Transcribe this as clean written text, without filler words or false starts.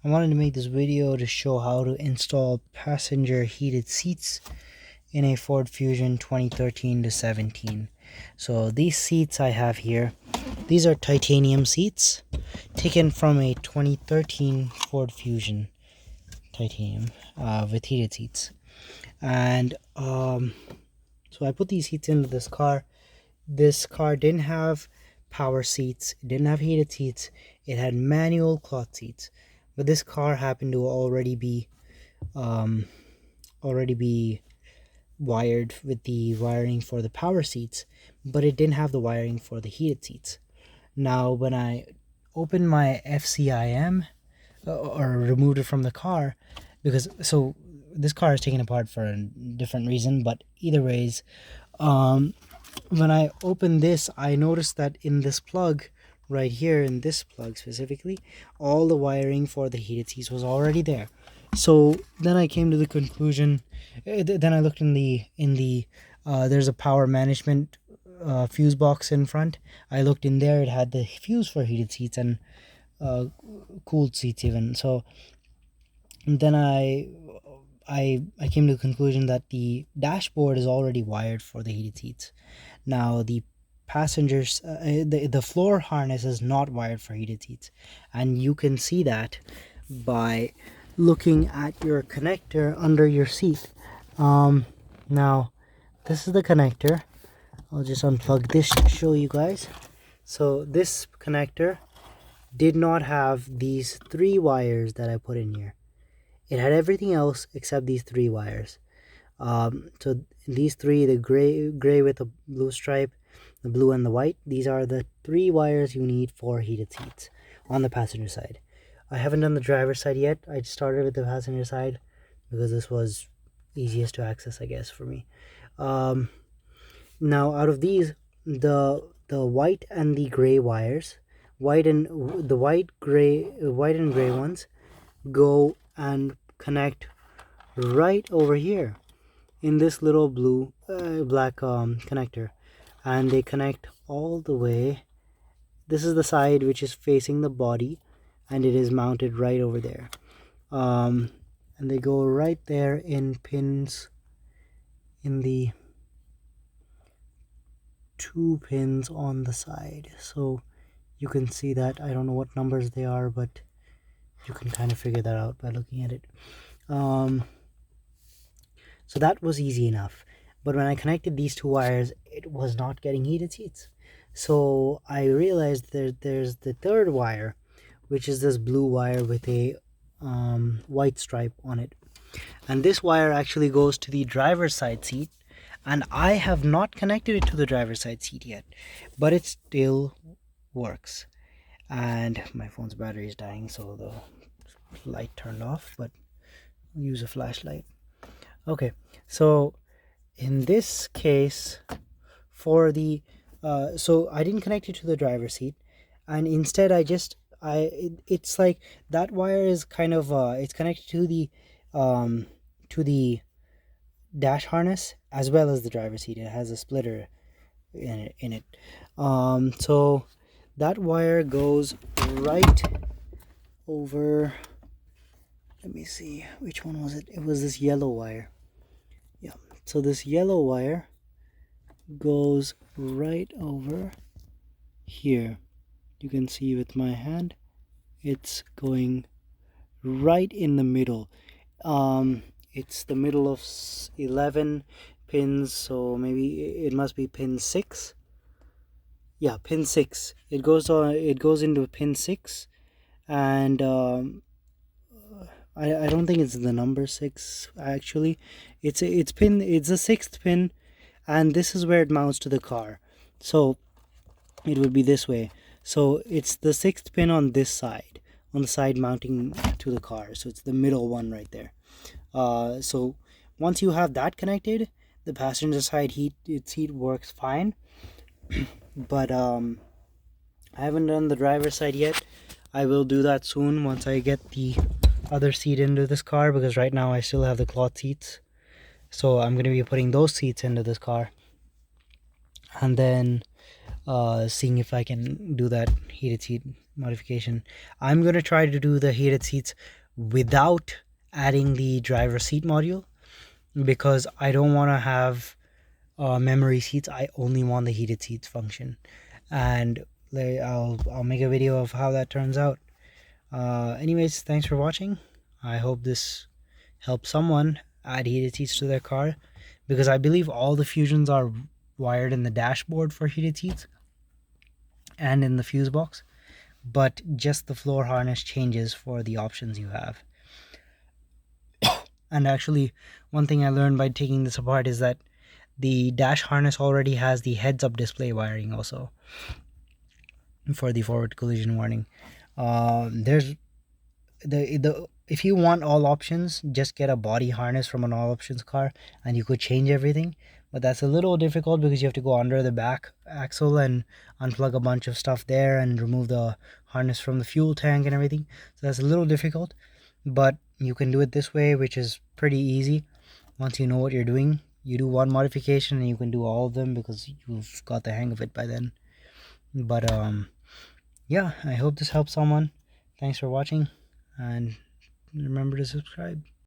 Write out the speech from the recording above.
I wanted to make this video to show how to install passenger heated seats in a Ford Fusion 2013 to 17. So these seats I have here, these are titanium seats taken from a 2013 Ford Fusion titanium with heated seats. And so I put these seats into this car. This car didn't have power seats, it didn't have heated seats, it had manual cloth seats. But this car happened to already be wired with the wiring for the power seats, but it didn't have the wiring for the heated seats. Now when I opened my FCIM or removed it from the car, because so this car is taken apart for a different reason, but either ways, when I opened this, I noticed that in this plug right here, in this plug specifically, all the wiring for the heated seats was already there. So then I came to the conclusion, then I looked in the there's a power management fuse box in front. I looked in there, it had the fuse for heated seats and cooled seats even. So then I came to the conclusion that the dashboard is already wired for the heated seats. Now the passengers, the floor harness is not wired for heated seats, and you can see that by looking at your connector under your seat. Now this is the connector. I'll just unplug this to show you guys. So this connector did not have these three wires that I put in here. It had everything else except these three wires. So these three, the gray with a blue stripe, the blue and the white, these are the three wires you need for heated seats on the passenger side. I haven't done the driver's side yet. I started with the passenger side because this was easiest to access, I guess, for me. Now out of these, the white and the gray wires, white and gray ones go and connect right over here in this little blue black connector, and they connect all the way. This is the side which is facing the body, and it is mounted right over there, and they go right there in pins, in the 2 pins on the side. So you can see that. I don't know what numbers they are, but you can kind of figure that out by looking at it. So that was easy enough. But when I connected these two wires, it was not getting heated seats. So I realized that there's the third wire, which is this blue wire with a white stripe on it. And this wire actually goes to the driver's side seat. And I have not connected it to the driver's side seat yet, but it still works. And my phone's battery is dying, so the light turned off, but I'll use a flashlight. Okay, so in this case, for the so I didn't connect it to the driver's seat, and instead it's like that wire is kind of it's connected to the dash harness as well as the driver's seat. It has a splitter in it. So that wire goes right over, let me see, which one was it? It was this yellow wire. Yeah, so this yellow wire goes right over here. You can see with my hand, it's going right in the middle. It's the middle of 11 pins, so maybe it must be pin 6. Yeah, pin 6. It goes into pin 6, and I don't think it's the number 6 actually. It's the sixth pin, and this is where it mounts to the car. So it would be this way. So it's the sixth pin on this side, on the side mounting to the car. So it's the middle one right there. So once you have that connected, the passenger side seat works fine. But I haven't done the driver's side yet. I will do that soon once I get the other seat into this car, because right now I still have the cloth seats. So I'm going to be putting those seats into this car, and then seeing if I can do that heated seat modification. I'm gonna try to do the heated seats without adding the driver seat module, because I don't want to have memory seats. I only want the heated seats function, and I'll make a video of how that turns out. Anyways, thanks for watching. I hope this helps someone add heated seats to their car, because I believe all the Fusions are wired in the dashboard for heated seats and in the fuse box, but just the floor harness changes for the options you have. And actually, one thing I learned by taking this apart is that the dash harness already has the heads-up display wiring also for the forward collision warning. There's the if you want all options, just get a body harness from an all options car and you could change everything. But that's a little difficult because you have to go under the back axle and unplug a bunch of stuff there and remove the harness from the fuel tank and everything. So that's a little difficult, but you can do it this way, which is pretty easy. Once you know what you're doing, you do one modification and you can do all of them because you've got the hang of it by then. But yeah, I hope this helps someone. Thanks for watching, and remember to subscribe.